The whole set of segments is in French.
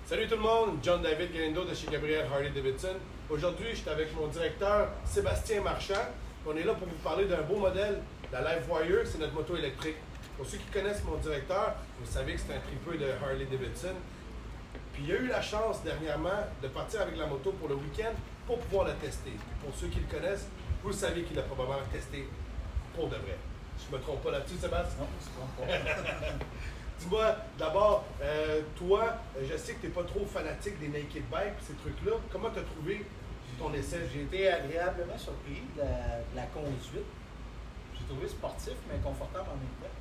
Salut tout le monde, John David Galindo de chez Gabriel Harley-Davidson. Aujourd'hui, je suis avec mon directeur Sébastien Marchand. On est là pour vous parler d'un beau modèle, la LiveWire, c'est notre moto électrique. Pour ceux qui connaissent mon directeur, vous savez que c'est un tripeux de Harley-Davidson. Puis il a eu la chance dernièrement de partir avec la moto pour le week-end pour pouvoir la tester. Puis pour ceux qui le connaissent, vous le savez qu'il l'a probablement testé pour de vrai. Je me trompe pas là-dessus, Sébastien? Non, je ne me trompe pas. Dis-moi, d'abord, toi, je sais que tu n'es pas trop fanatique des naked bikes, ces trucs-là. Comment tu as trouvé ton essai? J'ai été agréablement surpris de la conduite. J'ai trouvé sportif, mais confortable en même temps.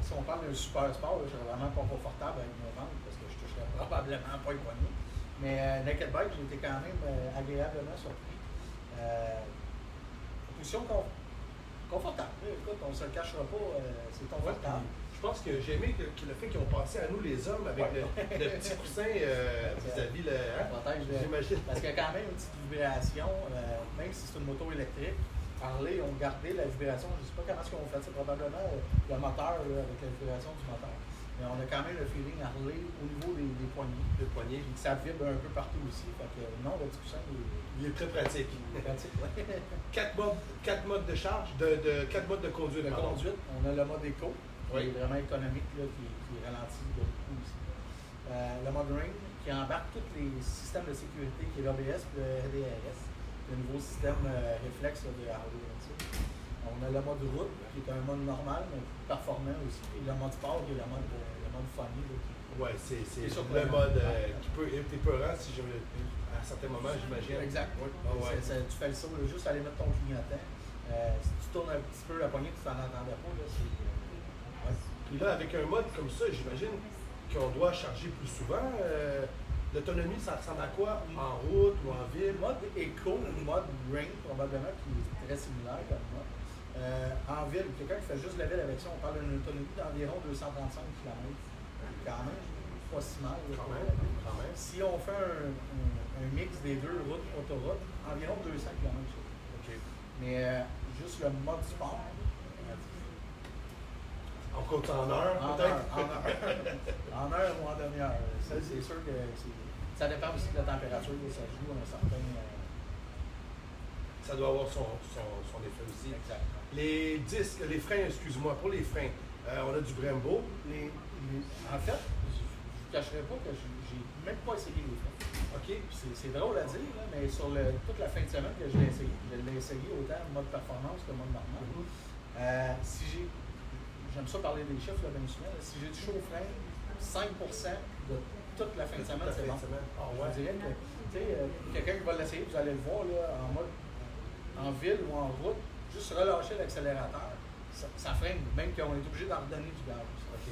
Si on parle d'un super sport, je serais vraiment pas confortable avec mon ventre parce que je toucherais probablement pas les poignets. Mais naked bike, j'ai été quand même agréablement surpris. Position confortable. Écoute, on ne se le cachera pas, c'est confortable. Je pense que j'ai aimé le fait qu'ils ont pensé à nous les hommes avec le petit coussin vis-à-vis le. J'imagine. Parce qu'il y a quand même une petite vibration, même si c'est une moto électrique. Harley, ils ont gardé la vibration. Je ne sais pas comment ils ont fait ça, probablement le moteur avec la vibration du moteur. Mais on a quand même le feeling Harley au niveau des poignées. Le poignet. Ça vibre un peu partout aussi. Fait que non, le petit coussin, il est très pratique. Pratique, ouais. Quatre modes de charge, quatre modes de conduite. On a le mode éco. Oui. Qui est vraiment économique, là, qui ralentit beaucoup aussi. Le mode Ring, qui embarque tous les systèmes de sécurité, qui est l'ABS et le RDRS, le nouveau système réflexe de Harley-Davidson. On a le mode route, qui est un mode normal, mais performant aussi. Et le mode sport, qui est le mode funny. Oui, c'est le mode qui peut être épeurant si à certains moments, j'imagine. Exact. Oui. Tu fais le saut, juste aller mettre ton clignotant. Si tu tournes un petit peu la poignée, tu t'en entendais pas. Là, Puis là, avec un mode comme ça, j'imagine qu'on doit charger plus souvent. L'autonomie, ça ressemble à quoi? En route ou en ville? Mode éco, mode Ring, probablement, qui est très similaire comme mode. En ville, quelqu'un qui fait juste la ville avec ça, on parle d'une autonomie d'environ 235 km. Quand même, pas si mal. Quand même. Si on fait un mix des deux routes, autoroute, environ 200 km. OK. Mais juste le mode sport. On compte en heure, peut-être? En heure ou en demi-heure. Ça, c'est sûr que ça dépend aussi de la température. Ça joue un certain. Ça doit avoir son effet aussi. Exact. Les freins, excuse-moi, pour les freins, on a du Brembo. En fait, je ne cacherai pas que j'ai même pas essayé les freins. OK. C'est drôle à dire, là, mais sur toute la fin de semaine que je l'ai essayé autant en mode performance que mode normal. J'aime ça parler des chiffres là, bien souvent. Si j'ai du chaud frein, 5% de toute la fin de semaine, c'est bon. Ouais. Je dirais que quelqu'un qui va l'essayer, vous allez le voir là, en ville ou en route, juste relâcher l'accélérateur, ça freine, même qu'on est obligé d'en redonner du gaz. OK.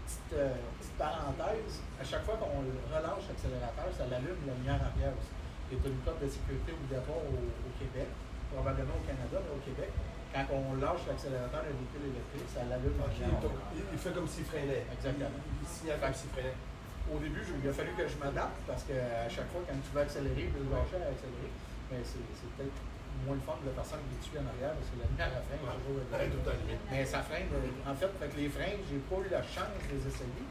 Petite parenthèse, à chaque fois qu'on relâche l'accélérateur, ça l'allume la lumière arrière aussi. Il y a une code de sécurité obligatoire au Québec, probablement au Canada, mais au Québec. Quand on lâche l'accélérateur d'un véhicule électrique, ça l'allume. Il fait comme s'il freinait. Exactement. Il signale comme s'il freinait. Au début, il a fallu que je m'adapte parce qu'à chaque fois, quand tu veux accélérer, tu veux lâcher à accélérer. Mais c'est peut-être moins le fun de la personne qui est dessus en arrière parce que la lumière à frein est toujours allumée. Mais ça freine. En fait, les freins, j'ai pas eu la chance de les essayer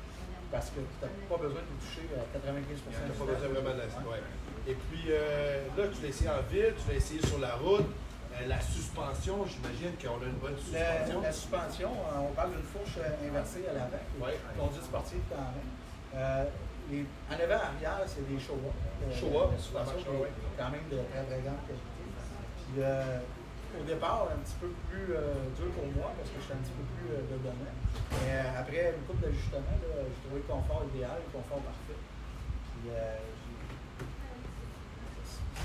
parce que tu n'as pas besoin de les toucher à 95%. Tu n'as pas besoin vraiment de ouais. Et puis là, tu l'as essayé en ville, tu l'as essayé sur la route. La suspension, j'imagine qu'on a une bonne suspension. La suspension, on parle d'une fourche inversée à l'avant, conduite sportive quand même. En avant-arrière, c'est des Showa. Showa, la suspension est quand même de très très grande qualité. Puis au départ, un petit peu plus dur pour moi parce que je suis un petit peu plus dedans. Mais après une couple d'ajustements, j'ai trouvé le confort idéal, le confort parfait. Puis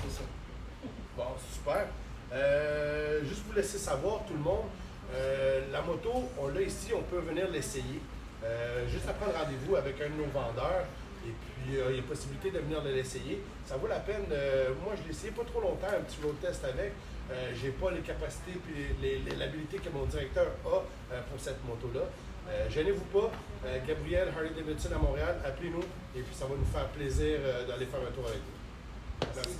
c'est ça. Bon, super. Juste vous laisser savoir, tout le monde, la moto, on l'a ici, on peut venir l'essayer. Juste à prendre rendez-vous avec un de nos vendeurs. Et puis, il y a possibilité de venir l'essayer. Ça vaut la peine. Moi, je l'ai essayé pas trop longtemps, un petit road test avec. J'ai pas les capacités et l'habilité que mon directeur a pour cette moto-là. Gênez-vous pas. Gabriel Harley-Davidson à Montréal, appelez-nous. Et puis, ça va nous faire plaisir d'aller faire un tour avec vous. Merci.